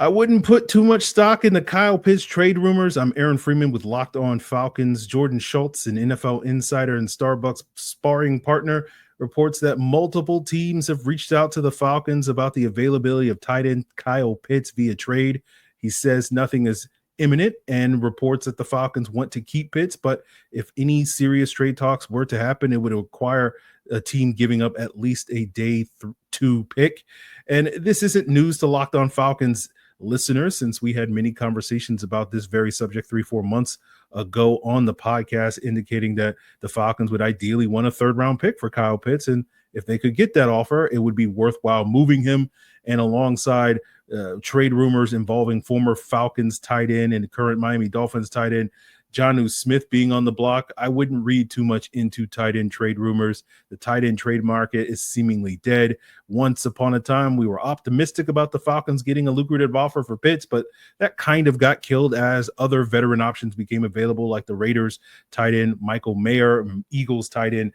I wouldn't put too much stock in the Kyle Pitts trade rumors. I'm Aaron Freeman with Locked On Falcons. Jordan Schultz, an NFL insider and Starbucks sparring partner, reports that multiple teams have reached out to the Falcons about the availability of tight end Kyle Pitts via trade. He says nothing is imminent and reports that the Falcons want to keep Pitts, but if any serious trade talks were to happen, it would require a team giving up at least a day 2 pick. And this isn't news to Locked On Falcons listeners, since we had many conversations about this very subject 3-4 months ago on the podcast, indicating that the Falcons would ideally want a 3rd-round pick for Kyle Pitts, and if they could get that offer, it would be worthwhile moving him. And alongside trade rumors involving former Falcons tight end and current Miami Dolphins tight end Jonnu Smith being on the block, I wouldn't read too much into tight end trade rumors. The tight end trade market is seemingly dead. Once upon a time, we were optimistic about the Falcons getting a lucrative offer for Pitts, but that kind of got killed as other veteran options became available, like the Raiders tight end Michael Mayer, Eagles tight end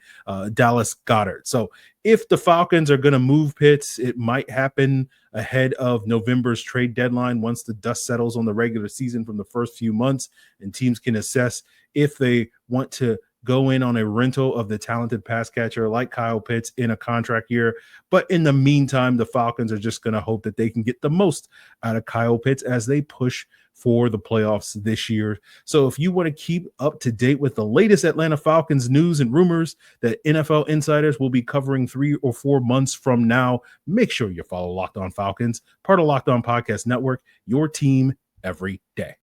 Dallas Goedert. So if the Falcons are going to move Pitts, it might happen ahead of November's trade deadline once the dust settles on the regular season from the first few months and teams can assess if they want to go in on a rental of the talented pass catcher like Kyle Pitts in a contract year. But in the meantime, the Falcons are just going to hope that they can get the most out of Kyle Pitts as they push for the playoffs this year. So if you want to keep up to date with the latest Atlanta Falcons news and rumors that NFL insiders will be covering 3 or 4 months from now, make sure you follow Locked On Falcons, part of Locked On Podcast Network, your team every day.